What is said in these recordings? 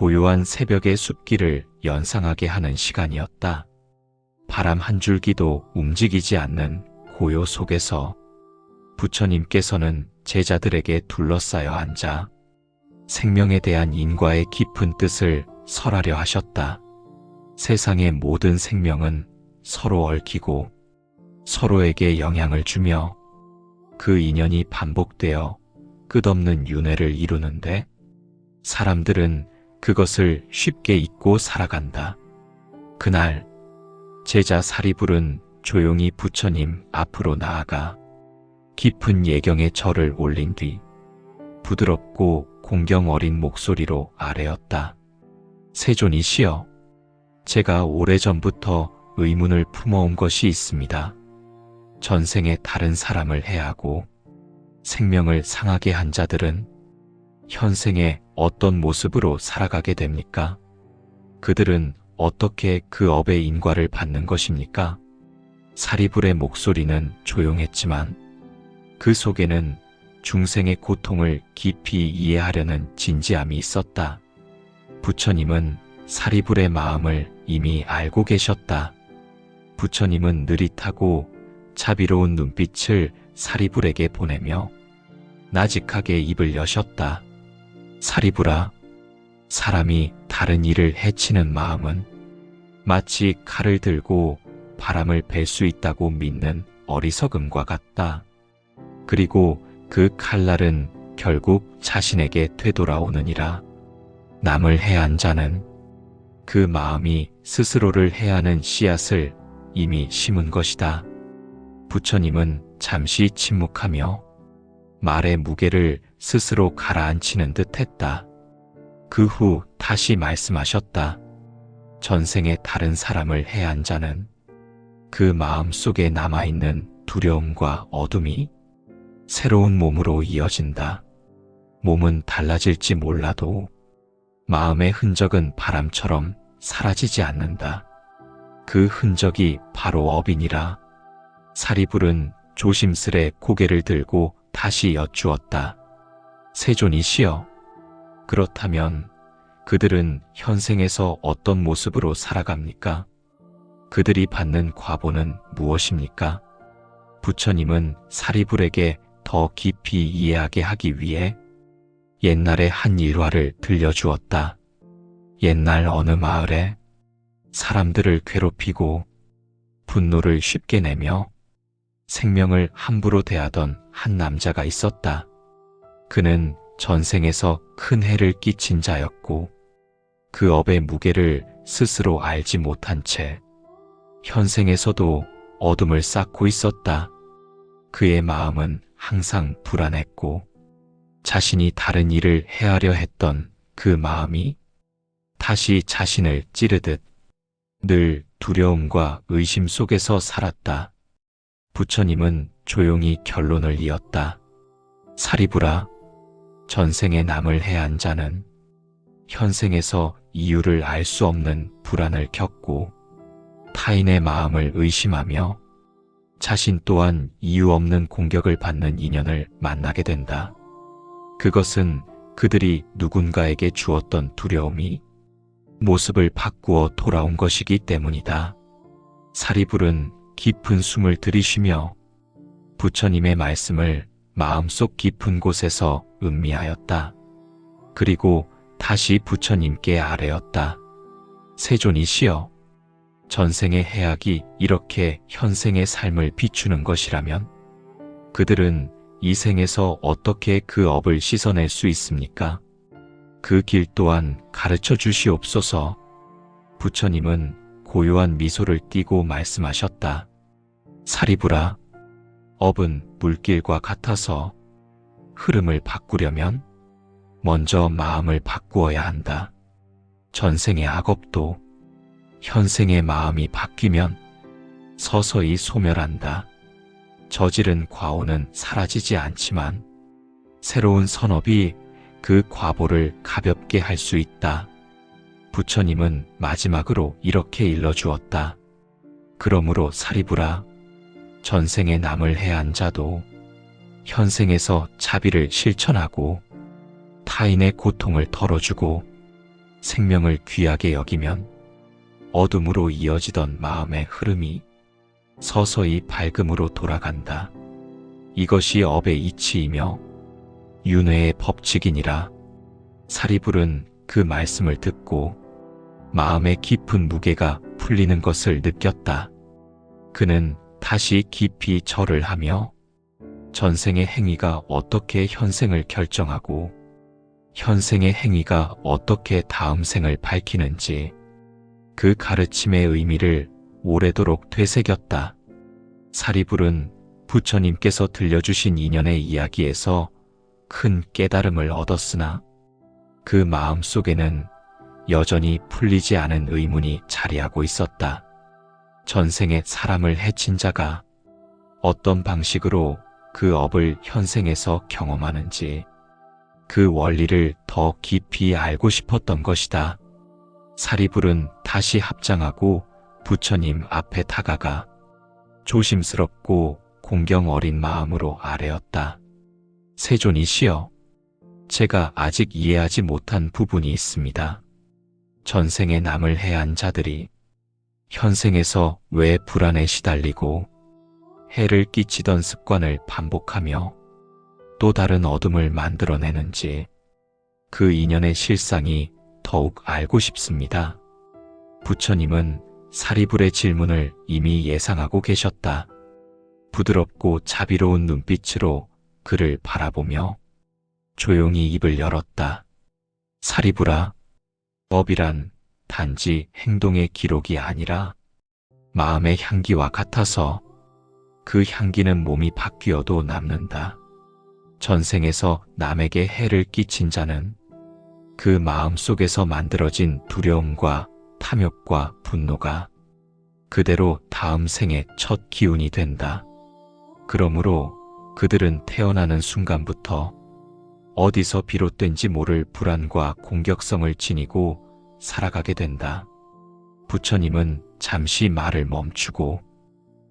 고요한 새벽의 숲길을 연상하게 하는 시간이었다. 바람 한 줄기도 움직이지 않는 고요 속에서 부처님께서는 제자들에게 둘러싸여 앉아 생명에 대한 인과의 깊은 뜻을 설하려 하셨다. 세상의 모든 생명은 서로 얽히고 서로에게 영향을 주며 그 인연이 반복되어 끝없는 윤회를 이루는데 사람들은 그것을 쉽게 잊고 살아간다. 그날 제자 사리불은 조용히 부처님 앞으로 나아가 깊은 예경의 절을 올린 뒤 부드럽고 공경 어린 목소리로 아뢰었다. 세존이시여, 제가 오래전부터 의문을 품어온 것이 있습니다. 전생에 다른 사람을 해하고 생명을 상하게 한 자들은 현생에 어떤 모습으로 살아가게 됩니까? 그들은 어떻게 그 업의 인과를 받는 것입니까? 사리불의 목소리는 조용했지만 그 속에는 중생의 고통을 깊이 이해하려는 진지함이 있었다. 부처님은 사리불의 마음을 이미 알고 계셨다. 부처님은 느릿하고 자비로운 눈빛을 사리불에게 보내며 나직하게 입을 여셨다. 사리불아, 사람이 다른 이를 해치는 마음은 마치 칼을 들고 바람을 벨 수 있다고 믿는 어리석음과 같다. 그리고 그 칼날은 결국 자신에게 되돌아오느니라. 남을 해한 자는 그 마음이 스스로를 해하는 씨앗을 이미 심은 것이다. 부처님은 잠시 침묵하며 말의 무게를 스스로 가라앉히는 듯 했다. 그 후 다시 말씀하셨다. 전생에 다른 사람을 해한 자는 그 마음 속에 남아있는 두려움과 어둠이 새로운 몸으로 이어진다. 몸은 달라질지 몰라도 마음의 흔적은 바람처럼 사라지지 않는다. 그 흔적이 바로 업이니라. 사리불은 조심스레 고개를 들고 다시 여쭈었다. 세존이시여, 그렇다면 그들은 현생에서 어떤 모습으로 살아갑니까? 그들이 받는 과보는 무엇입니까? 부처님은 사리불에게 더 깊이 이해하게 하기 위해 옛날의 한 일화를 들려주었다. 옛날 어느 마을에 사람들을 괴롭히고 분노를 쉽게 내며 생명을 함부로 대하던 한 남자가 있었다. 그는 전생에서 큰 해를 끼친 자였고 그 업의 무게를 스스로 알지 못한 채 현생에서도 어둠을 쌓고 있었다. 그의 마음은 항상 불안했고 자신이 다른 일을 해하려 했던 그 마음이 다시 자신을 찌르듯 늘 두려움과 의심 속에서 살았다. 부처님은 조용히 결론을 이었다. 사리불아, 전생에 남을 해한 자는 현생에서 이유를 알 수 없는 불안을 겪고 타인의 마음을 의심하며 자신 또한 이유 없는 공격을 받는 인연을 만나게 된다. 그것은 그들이 누군가에게 주었던 두려움이 모습을 바꾸어 돌아온 것이기 때문이다. 사리불은 깊은 숨을 들이쉬며 부처님의 말씀을 마음속 깊은 곳에서 음미하였다. 그리고 다시 부처님께 아뢰었다. 세존이시여, 전생의 해악이 이렇게 현생의 삶을 비추는 것이라면 그들은 이 생에서 어떻게 그 업을 씻어낼 수 있습니까? 그 길 또한 가르쳐 주시옵소서. 부처님은 고요한 미소를 띠고 말씀하셨다. 사리불아, 업은 물길과 같아서 흐름을 바꾸려면 먼저 마음을 바꾸어야 한다. 전생의 악업도 현생의 마음이 바뀌면 서서히 소멸한다. 저지른 과오는 사라지지 않지만 새로운 선업이 그 과보를 가볍게 할 수 있다. 부처님은 마지막으로 이렇게 일러주었다. 그러므로 사리불아, 전생에 남을 해한 자도 현생에서 자비를 실천하고 타인의 고통을 덜어주고 생명을 귀하게 여기면 어둠으로 이어지던 마음의 흐름이 서서히 밝음으로 돌아간다. 이것이 업의 이치이며 윤회의 법칙이니라. 사리불은 그 말씀을 듣고 마음의 깊은 무게가 풀리는 것을 느꼈다. 그는 다시 깊이 절을 하며 전생의 행위가 어떻게 현생을 결정하고 현생의 행위가 어떻게 다음 생을 밝히는지 그 가르침의 의미를 오래도록 되새겼다. 사리불은 부처님께서 들려주신 인연의 이야기에서 큰 깨달음을 얻었으나 그 마음 속에는 여전히 풀리지 않은 의문이 자리하고 있었다. 전생에 사람을 해친 자가 어떤 방식으로 그 업을 현생에서 경험하는지 그 원리를 더 깊이 알고 싶었던 것이다. 사리불은 다시 합장하고 부처님 앞에 다가가 조심스럽고 공경 어린 마음으로 아뢰었다. 세존이시여, 제가 아직 이해하지 못한 부분이 있습니다. 전생에 남을 해한 자들이 현생에서 왜 불안에 시달리고 해를 끼치던 습관을 반복하며 또 다른 어둠을 만들어내는지 그 인연의 실상이 더욱 알고 싶습니다. 부처님은 사리불의 질문을 이미 예상하고 계셨다. 부드럽고 자비로운 눈빛으로 그를 바라보며 조용히 입을 열었다. 사리불아, 업이란 단지 행동의 기록이 아니라 마음의 향기와 같아서 그 향기는 몸이 바뀌어도 남는다. 전생에서 남에게 해를 끼친 자는 그 마음 속에서 만들어진 두려움과 탐욕과 분노가 그대로 다음 생의 첫 기운이 된다. 그러므로 그들은 태어나는 순간부터 어디서 비롯된지 모를 불안과 공격성을 지니고 살아가게 된다. 부처님은 잠시 말을 멈추고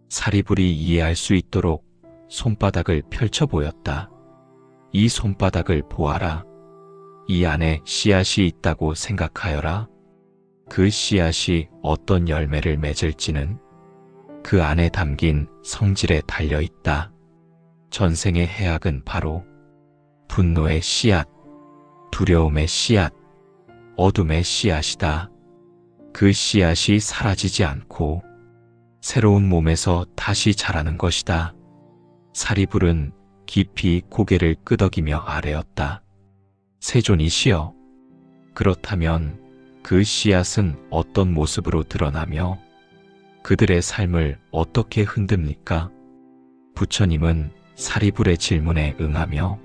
사리불이 이해할 수 있도록 손바닥을 펼쳐 보였다. 이 손바닥을 보아라. 이 안에 씨앗이 있다고 생각하여라. 그 씨앗이 어떤 열매를 맺을지는 그 안에 담긴 성질에 달려 있다. 전생의 해악은 바로 분노의 씨앗, 두려움의 씨앗, 어둠의 씨앗이다. 그 씨앗이 사라지지 않고 새로운 몸에서 다시 자라는 것이다. 사리불은 깊이 고개를 끄덕이며 아뢰었다. 세존이시여, 그렇다면 그 씨앗은 어떤 모습으로 드러나며 그들의 삶을 어떻게 흔듭니까? 부처님은 사리불의 질문에 응하며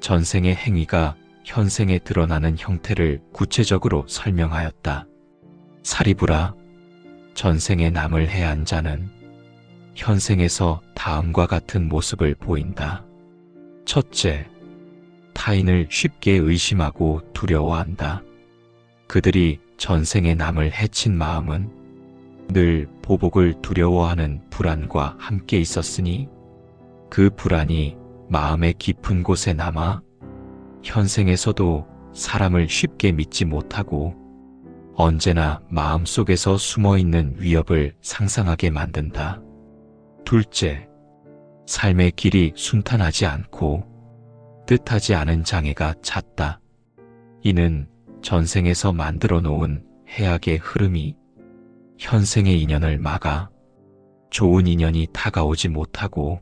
전생의 행위가 현생에 드러나는 형태를 구체적으로 설명하였다. 사리불아, 전생에 남을 해한 자는 현생에서 다음과 같은 모습을 보인다. 첫째, 타인을 쉽게 의심하고 두려워한다. 그들이 전생에 남을 해친 마음은 늘 보복을 두려워하는 불안과 함께 있었으니 그 불안이 마음의 깊은 곳에 남아 현생에서도 사람을 쉽게 믿지 못하고 언제나 마음속에서 숨어있는 위협을 상상하게 만든다. 둘째, 삶의 길이 순탄하지 않고 뜻하지 않은 장애가 잦다. 이는 전생에서 만들어 놓은 해악의 흐름이 현생의 인연을 막아 좋은 인연이 다가오지 못하고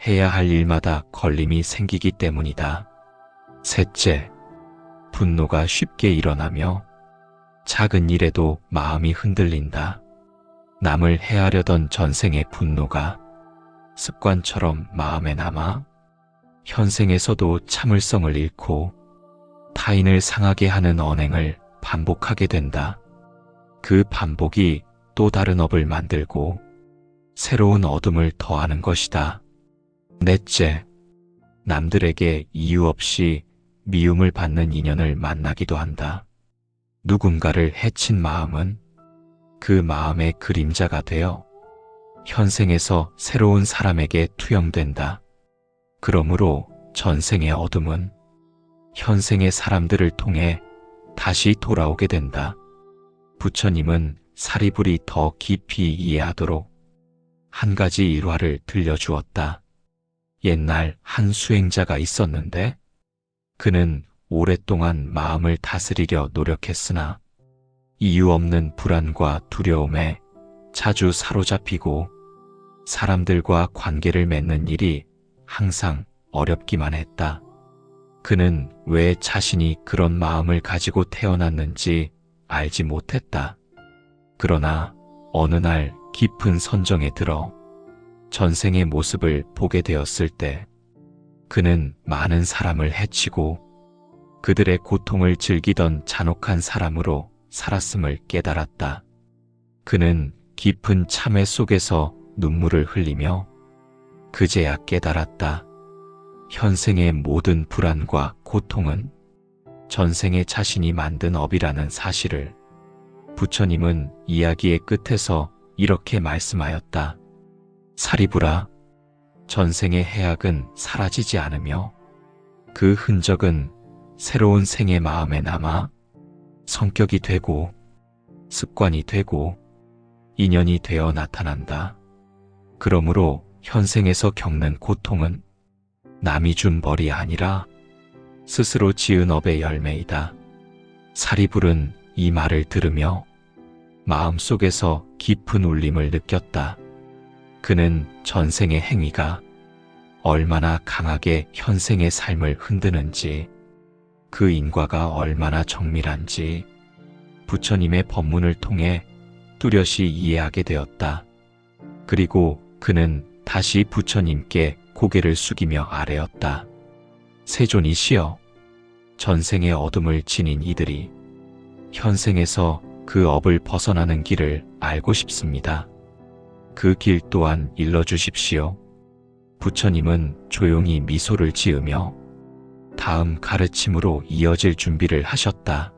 해야 할 일마다 걸림이 생기기 때문이다. 셋째, 분노가 쉽게 일어나며 작은 일에도 마음이 흔들린다. 남을 해하려던 전생의 분노가 습관처럼 마음에 남아 현생에서도 참을성을 잃고 타인을 상하게 하는 언행을 반복하게 된다. 그 반복이 또 다른 업을 만들고 새로운 어둠을 더하는 것이다. 넷째, 남들에게 이유 없이 미움을 받는 인연을 만나기도 한다. 누군가를 해친 마음은 그 마음의 그림자가 되어 현생에서 새로운 사람에게 투영된다. 그러므로 전생의 어둠은 현생의 사람들을 통해 다시 돌아오게 된다. 부처님은 사리불이 더 깊이 이해하도록 한 가지 일화를 들려주었다. 옛날 한 수행자가 있었는데 그는 오랫동안 마음을 다스리려 노력했으나 이유 없는 불안과 두려움에 자주 사로잡히고 사람들과 관계를 맺는 일이 항상 어렵기만 했다. 그는 왜 자신이 그런 마음을 가지고 태어났는지 알지 못했다. 그러나 어느 날 깊은 선정에 들어 전생의 모습을 보게 되었을 때 그는 많은 사람을 해치고 그들의 고통을 즐기던 잔혹한 사람으로 살았음을 깨달았다. 그는 깊은 참회 속에서 눈물을 흘리며 그제야 깨달았다. 현생의 모든 불안과 고통은 전생의 자신이 만든 업이라는 사실을. 부처님은 이야기의 끝에서 이렇게 말씀하였다. 사리불아, 전생의 해악은 사라지지 않으며 그 흔적은 새로운 생의 마음에 남아 성격이 되고 습관이 되고 인연이 되어 나타난다. 그러므로 현생에서 겪는 고통은 남이 준 벌이 아니라 스스로 지은 업의 열매이다. 사리불은 이 말을 들으며 마음속에서 깊은 울림을 느꼈다. 그는 전생의 행위가 얼마나 강하게 현생의 삶을 흔드는지, 그 인과가 얼마나 정밀한지 부처님의 법문을 통해 뚜렷이 이해하게 되었다. 그리고 그는 다시 부처님께 고개를 숙이며 아뢰었다. 세존이시여, 전생의 어둠을 지닌 이들이 현생에서 그 업을 벗어나는 길을 알고 싶습니다. 그 길 또한 일러주십시오. 부처님은 조용히 미소를 지으며 다음 가르침으로 이어질 준비를 하셨다.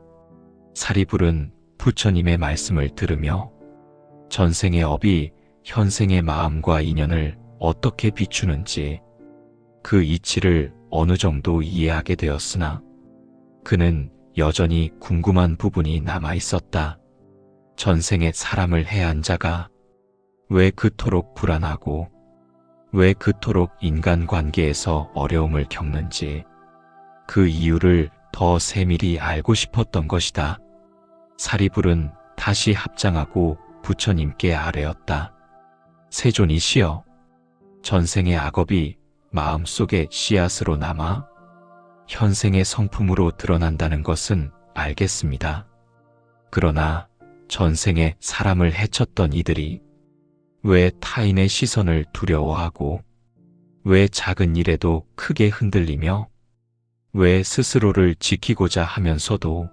사리불은 부처님의 말씀을 들으며 전생의 업이 현생의 마음과 인연을 어떻게 비추는지 그 이치를 어느 정도 이해하게 되었으나 그는 여전히 궁금한 부분이 남아 있었다. 전생에 사람을 해한 자가 왜 그토록 불안하고 왜 그토록 인간관계에서 어려움을 겪는지 그 이유를 더 세밀히 알고 싶었던 것이다. 사리불은 다시 합장하고 부처님께 아뢰었다. 세존이시여, 전생의 악업이 마음속에 씨앗으로 남아 현생의 성품으로 드러난다는 것은 알겠습니다. 그러나 전생에 사람을 해쳤던 이들이 왜 타인의 시선을 두려워하고 왜 작은 일에도 크게 흔들리며 왜 스스로를 지키고자 하면서도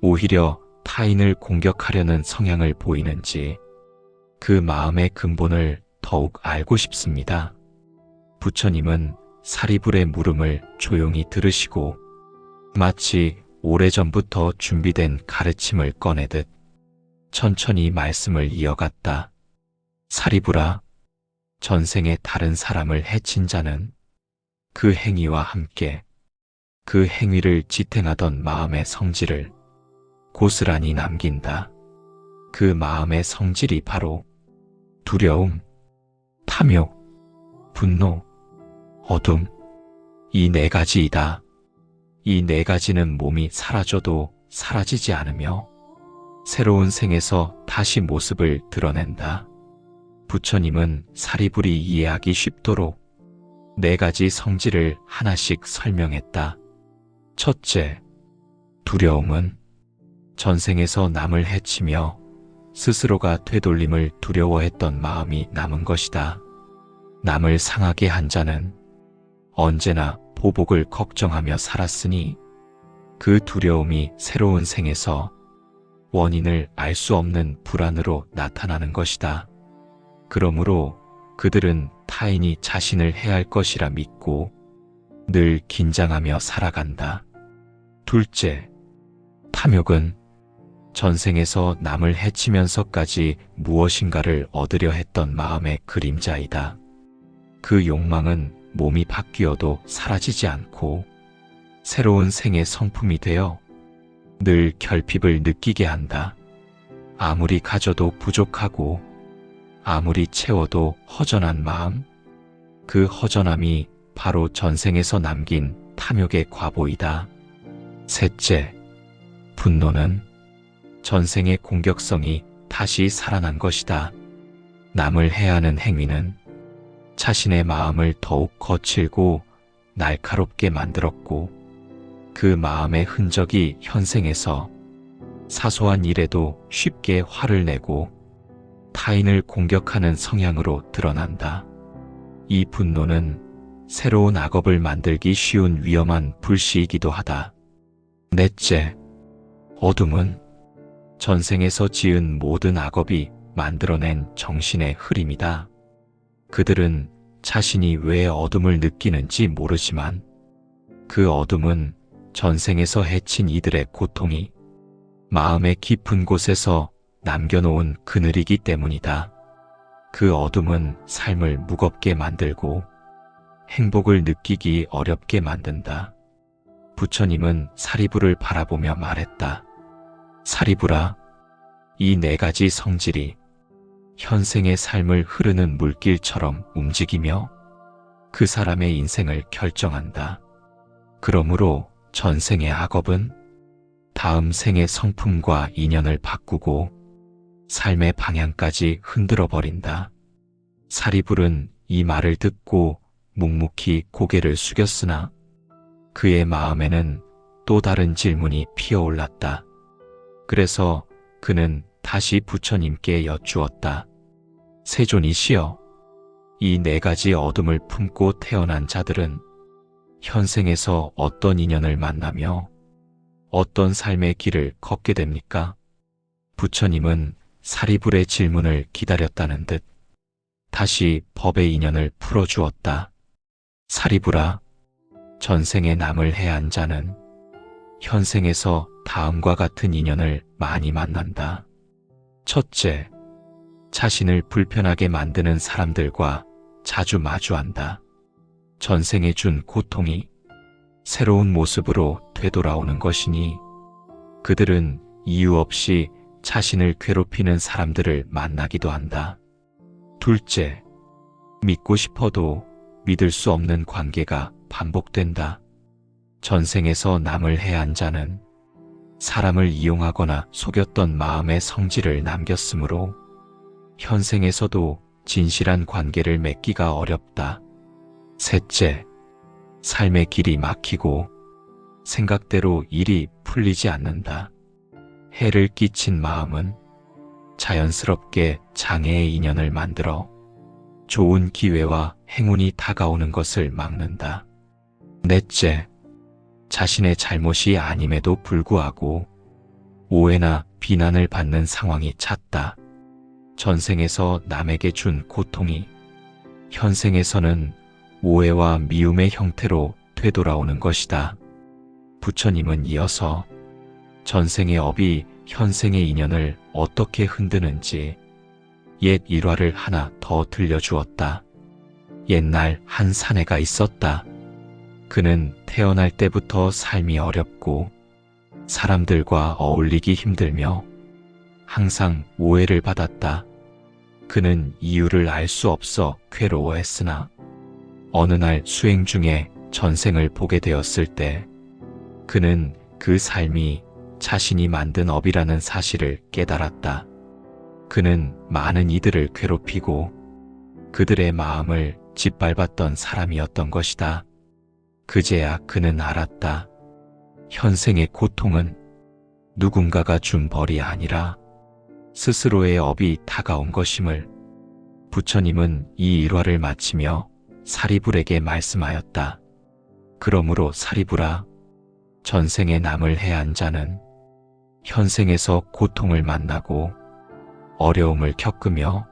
오히려 타인을 공격하려는 성향을 보이는지 그 마음의 근본을 더욱 알고 싶습니다. 부처님은 사리불의 물음을 조용히 들으시고 마치 오래전부터 준비된 가르침을 꺼내듯 천천히 말씀을 이어갔다. 사리불아, 전생에 다른 사람을 해친 자는 그 행위와 함께 그 행위를 지탱하던 마음의 성질을 고스란히 남긴다. 그 마음의 성질이 바로 두려움, 탐욕, 분노, 어둠, 이 네 가지이다. 이 네 가지는 몸이 사라져도 사라지지 않으며 새로운 생에서 다시 모습을 드러낸다. 부처님은 사리불이 이해하기 쉽도록 네 가지 성질을 하나씩 설명했다. 첫째, 두려움은 전생에서 남을 해치며 스스로가 되돌림을 두려워했던 마음이 남은 것이다. 남을 상하게 한 자는 언제나 보복을 걱정하며 살았으니 그 두려움이 새로운 생에서 원인을 알 수 없는 불안으로 나타나는 것이다. 그러므로 그들은 타인이 자신을 해할 것이라 믿고 늘 긴장하며 살아간다. 둘째, 탐욕은 전생에서 남을 해치면서까지 무엇인가를 얻으려 했던 마음의 그림자이다. 그 욕망은 몸이 바뀌어도 사라지지 않고 새로운 생의 성품이 되어 늘 결핍을 느끼게 한다. 아무리 가져도 부족하고 아무리 채워도 허전한 마음. 그 허전함이 바로 전생에서 남긴 탐욕의 과보이다. 셋째, 분노는 전생의 공격성이 다시 살아난 것이다. 남을 해하는 행위는 자신의 마음을 더욱 거칠고 날카롭게 만들었고 그 마음의 흔적이 현생에서 사소한 일에도 쉽게 화를 내고 타인을 공격하는 성향으로 드러난다. 이 분노는 새로운 악업을 만들기 쉬운 위험한 불씨이기도 하다. 넷째, 어둠은 전생에서 지은 모든 악업이 만들어낸 정신의 흐림이다. 그들은 자신이 왜 어둠을 느끼는지 모르지만 그 어둠은 전생에서 해친 이들의 고통이 마음의 깊은 곳에서 남겨놓은 그늘이기 때문이다. 그 어둠은 삶을 무겁게 만들고 행복을 느끼기 어렵게 만든다. 부처님은 사리부를 바라보며 말했다. 사리부라, 이 네 가지 성질이 현생의 삶을 흐르는 물길처럼 움직이며 그 사람의 인생을 결정한다. 그러므로 전생의 악업은 다음 생의 성품과 인연을 바꾸고 삶의 방향까지 흔들어 버린다. 사리불은 이 말을 듣고 묵묵히 고개를 숙였으나 그의 마음에는 또 다른 질문이 피어올랐다. 그래서 그는 다시 부처님께 여쭈었다. 세존이시여, 이 네 가지 어둠을 품고 태어난 자들은 현생에서 어떤 인연을 만나며 어떤 삶의 길을 걷게 됩니까? 부처님은 사리불의 질문을 기다렸다는 듯 다시 법의 인연을 풀어주었다. 사리불아, 전생에 남을 해한 자는 현생에서 다음과 같은 인연을 많이 만난다. 첫째, 자신을 불편하게 만드는 사람들과 자주 마주한다. 전생에 준 고통이 새로운 모습으로 되돌아오는 것이니 그들은 이유 없이 자신을 괴롭히는 사람들을 만나기도 한다. 둘째, 믿고 싶어도 믿을 수 없는 관계가 반복된다. 전생에서 남을 해한 자는 사람을 이용하거나 속였던 마음의 성질을 남겼으므로 현생에서도 진실한 관계를 맺기가 어렵다. 셋째, 삶의 길이 막히고 생각대로 일이 풀리지 않는다. 해를 끼친 마음은 자연스럽게 장애의 인연을 만들어 좋은 기회와 행운이 다가오는 것을 막는다. 넷째, 자신의 잘못이 아님에도 불구하고 오해나 비난을 받는 상황이 잦다. 전생에서 남에게 준 고통이 현생에서는 오해와 미움의 형태로 되돌아오는 것이다. 부처님은 이어서 전생의 업이 현생의 인연을 어떻게 흔드는지 옛 일화를 하나 더 들려주었다. 옛날 한 사내가 있었다. 그는 태어날 때부터 삶이 어렵고 사람들과 어울리기 힘들며 항상 오해를 받았다. 그는 이유를 알 수 없어 괴로워했으나 어느 날 수행 중에 전생을 보게 되었을 때 그는 그 삶이 자신이 만든 업이라는 사실을 깨달았다. 그는 많은 이들을 괴롭히고 그들의 마음을 짓밟았던 사람이었던 것이다. 그제야 그는 알았다. 현생의 고통은 누군가가 준 벌이 아니라 스스로의 업이 다가온 것임을. 부처님은 이 일화를 마치며 사리불에게 말씀하였다. 그러므로 사리불아, 전생에 남을 해한 자는 현생에서 고통을 만나고 어려움을 겪으며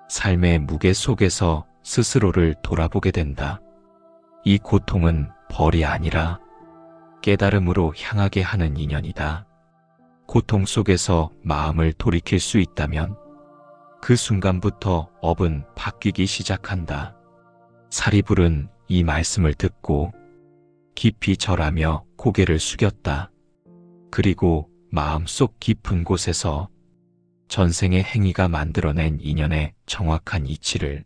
삶의 무게 속에서 스스로를 돌아보게 된다. 이 고통은 벌이 아니라 깨달음으로 향하게 하는 인연이다. 고통 속에서 마음을 돌이킬 수 있다면 그 순간부터 업은 바뀌기 시작한다. 사리불은 이 말씀을 듣고 깊이 절하며 고개를 숙였다. 그리고 마음속 깊은 곳에서 전생의 행위가 만들어낸 인연의 정확한 이치를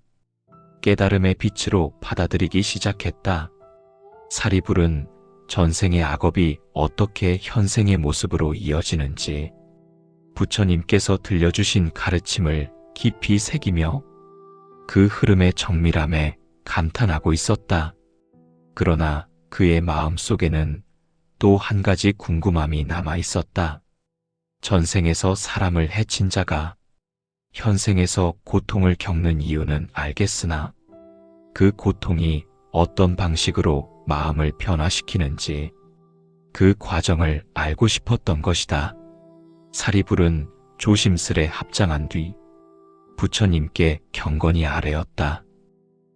깨달음의 빛으로 받아들이기 시작했다. 사리불은 전생의 악업이 어떻게 현생의 모습으로 이어지는지 부처님께서 들려주신 가르침을 깊이 새기며 그 흐름의 정밀함에 감탄하고 있었다. 그러나 그의 마음 속에는 또 한 가지 궁금함이 남아 있었다. 전생에서 사람을 해친 자가 현생에서 고통을 겪는 이유는 알겠으나 그 고통이 어떤 방식으로 마음을 변화시키는지 그 과정을 알고 싶었던 것이다. 사리불은 조심스레 합장한 뒤 부처님께 경건히 아뢰었다.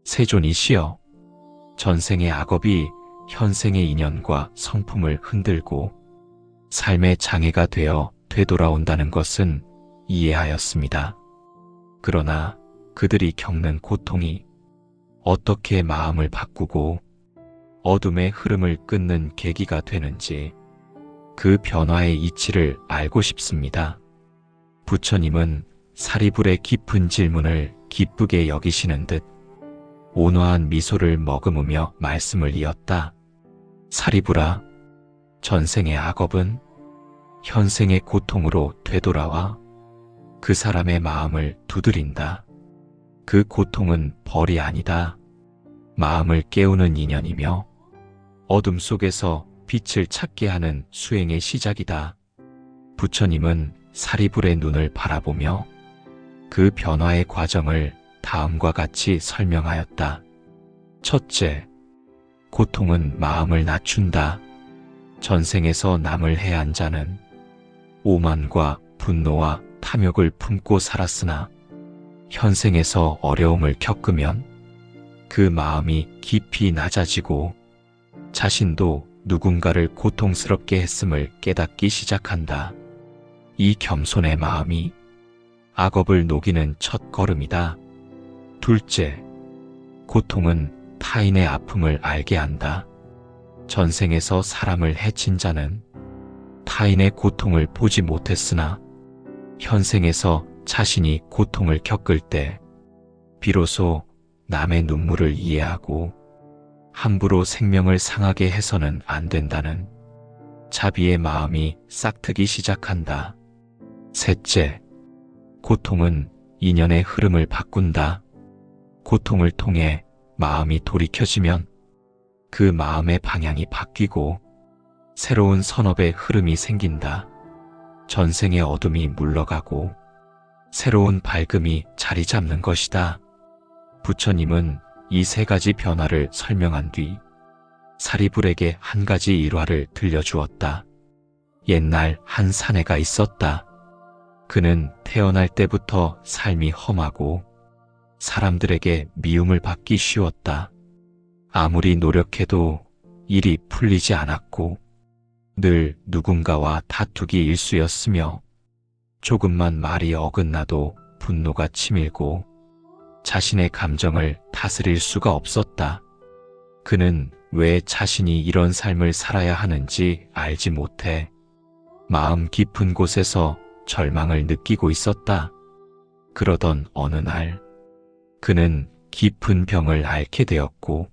세존이시여, 전생의 악업이 현생의 인연과 성품을 흔들고 삶의 장애가 되어 되돌아온다는 것은 이해하였습니다. 그러나 그들이 겪는 고통이 어떻게 마음을 바꾸고 어둠의 흐름을 끊는 계기가 되는지 그 변화의 이치를 알고 싶습니다. 부처님은 사리불의 깊은 질문을 기쁘게 여기시는 듯 온화한 미소를 머금으며 말씀을 이었다. 사리불아, 전생의 악업은 현생의 고통으로 되돌아와 그 사람의 마음을 두드린다. 그 고통은 벌이 아니다. 마음을 깨우는 인연이며 어둠 속에서 빛을 찾게 하는 수행의 시작이다. 부처님은 사리불의 눈을 바라보며 그 변화의 과정을 다음과 같이 설명하였다. 첫째, 고통은 마음을 낮춘다. 전생에서 남을 해한 자는 오만과 분노와 탐욕을 품고 살았으나 현생에서 어려움을 겪으면 그 마음이 깊이 낮아지고 자신도 누군가를 고통스럽게 했음을 깨닫기 시작한다. 이 겸손의 마음이 악업을 녹이는 첫 걸음이다. 둘째, 고통은 타인의 아픔을 알게 한다. 전생에서 사람을 해친 자는 타인의 고통을 보지 못했으나 현생에서 자신이 고통을 겪을 때 비로소 남의 눈물을 이해하고 함부로 생명을 상하게 해서는 안 된다는 자비의 마음이 싹트기 시작한다. 셋째, 고통은 인연의 흐름을 바꾼다. 고통을 통해 마음이 돌이켜지면 그 마음의 방향이 바뀌고 새로운 선업의 흐름이 생긴다. 전생의 어둠이 물러가고 새로운 밝음이 자리 잡는 것이다. 부처님은 이 세 가지 변화를 설명한 뒤 사리불에게 한 가지 일화를 들려주었다. 옛날 한 사내가 있었다. 그는 태어날 때부터 삶이 험하고 사람들에게 미움을 받기 쉬웠다. 아무리 노력해도 일이 풀리지 않았고 늘 누군가와 다투기 일쑤였으며 조금만 말이 어긋나도 분노가 치밀고 자신의 감정을 다스릴 수가 없었다. 그는 왜 자신이 이런 삶을 살아야 하는지 알지 못해 마음 깊은 곳에서 절망을 느끼고 있었다. 그러던 어느 날 그는 깊은 병을 앓게 되었고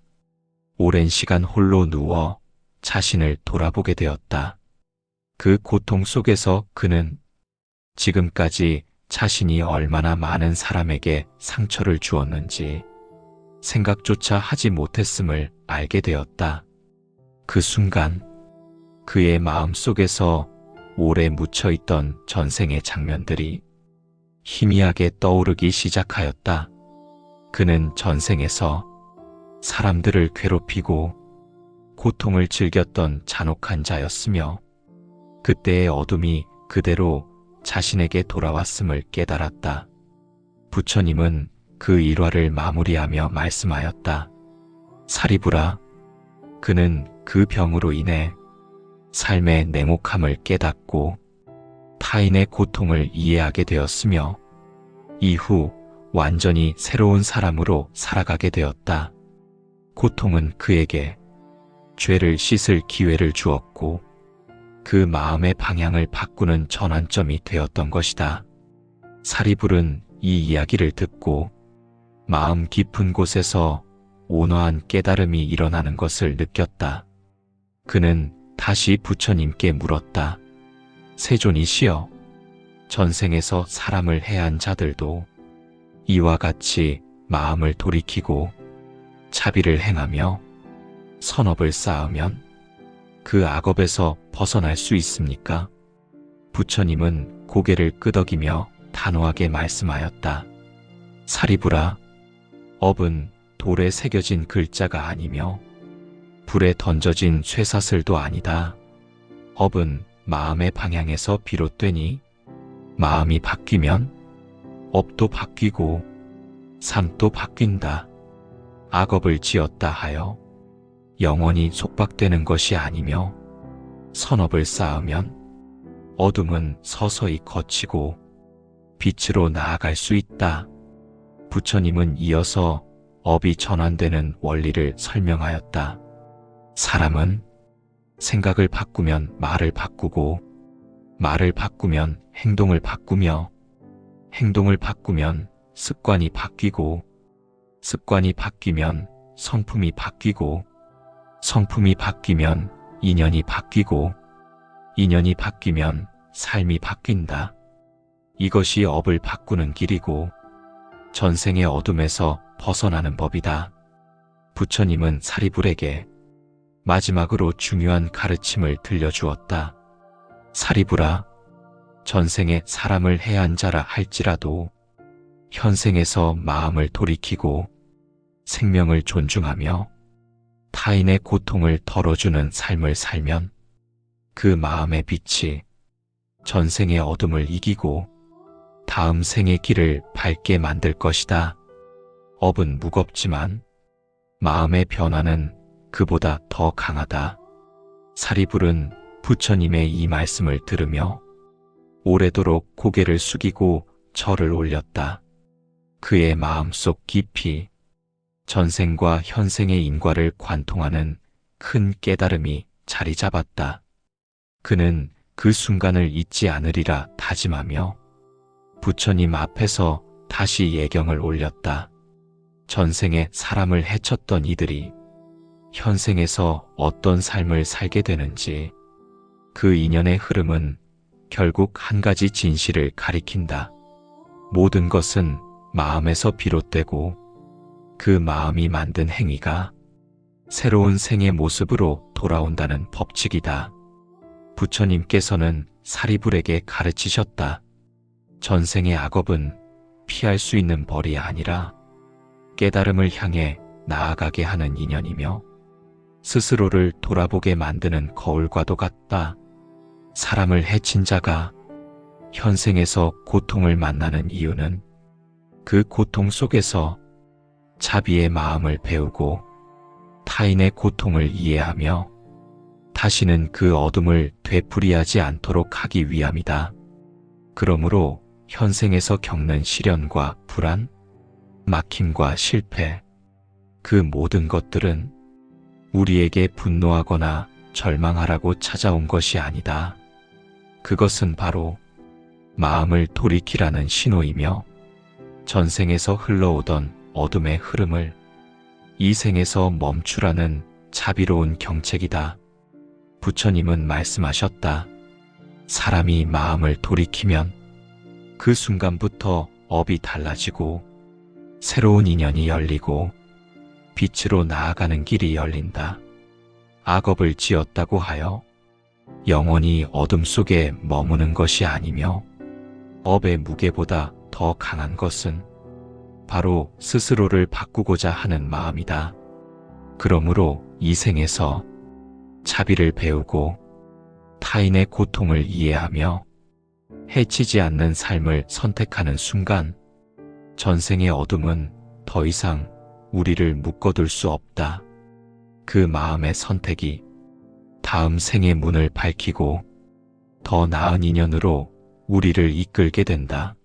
오랜 시간 홀로 누워 자신을 돌아보게 되었다. 그 고통 속에서 그는 지금까지 자신이 얼마나 많은 사람에게 상처를 주었는지 생각조차 하지 못했음을 알게 되었다. 그 순간 그의 마음 속에서 오래 묻혀있던 전생의 장면들이 희미하게 떠오르기 시작하였다. 그는 전생에서 사람들을 괴롭히고 고통을 즐겼던 잔혹한 자였으며 그때의 어둠이 그대로 자신에게 돌아왔음을 깨달았다. 부처님은 그 일화를 마무리하며 말씀하였다. 사리불아, 그는 그 병으로 인해 삶의 냉혹함을 깨닫고 타인의 고통을 이해하게 되었으며 이후 완전히 새로운 사람으로 살아가게 되었다. 고통은 그에게 죄를 씻을 기회를 주었고 그 마음의 방향을 바꾸는 전환점이 되었던 것이다. 사리불은 이 이야기를 듣고 마음 깊은 곳에서 온화한 깨달음이 일어나는 것을 느꼈다. 그는 다시 부처님께 물었다. 세존이시여, 전생에서 사람을 해한 자들도 이와 같이 마음을 돌이키고 자비를 행하며 선업을 쌓으면 그 악업에서 벗어날 수 있습니까? 부처님은 고개를 끄덕이며 단호하게 말씀하였다. 사리불아, 업은 돌에 새겨진 글자가 아니며 불에 던져진 쇠사슬도 아니다. 업은 마음의 방향에서 비롯되니 마음이 바뀌면 업도 바뀌고 삶도 바뀐다. 악업을 지었다 하여 영원히 속박되는 것이 아니며 선업을 쌓으면 어둠은 서서히 거치고 빛으로 나아갈 수 있다. 부처님은 이어서 업이 전환되는 원리를 설명하였다. 사람은 생각을 바꾸면 말을 바꾸고 말을 바꾸면 행동을 바꾸며 행동을 바꾸면 습관이 바뀌고 습관이 바뀌면 성품이 바뀌고 성품이 바뀌면 인연이 바뀌고 인연이 바뀌면 삶이 바뀐다. 이것이 업을 바꾸는 길이고 전생의 어둠에서 벗어나는 법이다. 부처님은 사리불에게 마지막으로 중요한 가르침을 들려주었다. 사리불아, 전생에 사람을 해한 자라 할지라도 현생에서 마음을 돌이키고 생명을 존중하며 타인의 고통을 덜어주는 삶을 살면 그 마음의 빛이 전생의 어둠을 이기고 다음 생의 길을 밝게 만들 것이다. 업은 무겁지만 마음의 변화는 그보다 더 강하다. 사리불은 부처님의 이 말씀을 들으며 오래도록 고개를 숙이고 절을 올렸다. 그의 마음속 깊이 전생과 현생의 인과를 관통하는 큰 깨달음이 자리 잡았다. 그는 그 순간을 잊지 않으리라 다짐하며 부처님 앞에서 다시 예경을 올렸다. 전생에 사람을 해쳤던 이들이 현생에서 어떤 삶을 살게 되는지 그 인연의 흐름은 결국 한 가지 진실을 가리킨다. 모든 것은 마음에서 비롯되고 그 마음이 만든 행위가 새로운 생의 모습으로 돌아온다는 법칙이다. 부처님께서는 사리불에게 가르치셨다. 전생의 악업은 피할 수 있는 벌이 아니라 깨달음을 향해 나아가게 하는 인연이며 스스로를 돌아보게 만드는 거울과도 같다. 사람을 해친 자가 현생에서 고통을 만나는 이유는 그 고통 속에서 자비의 마음을 배우고 타인의 고통을 이해하며 다시는 그 어둠을 되풀이하지 않도록 하기 위함이다. 그러므로 현생에서 겪는 시련과 불안, 막힘과 실패, 그 모든 것들은 우리에게 분노하거나 절망하라고 찾아온 것이 아니다. 그것은 바로 마음을 돌이키라는 신호이며 전생에서 흘러오던 어둠의 흐름을 이 생에서 멈추라는 자비로운 경책이다. 부처님은 말씀하셨다. 사람이 마음을 돌이키면 그 순간부터 업이 달라지고 새로운 인연이 열리고 빛으로 나아가는 길이 열린다. 악업을 지었다고 하여 영원히 어둠 속에 머무는 것이 아니며 업의 무게보다 더 강한 것은 바로 스스로를 바꾸고자 하는 마음이다. 그러므로 이 생에서 자비를 배우고 타인의 고통을 이해하며 해치지 않는 삶을 선택하는 순간 전생의 어둠은 더 이상 우리를 묶어둘 수 없다. 그 마음의 선택이 다음 생의 문을 밝히고 더 나은 인연으로 우리를 이끌게 된다.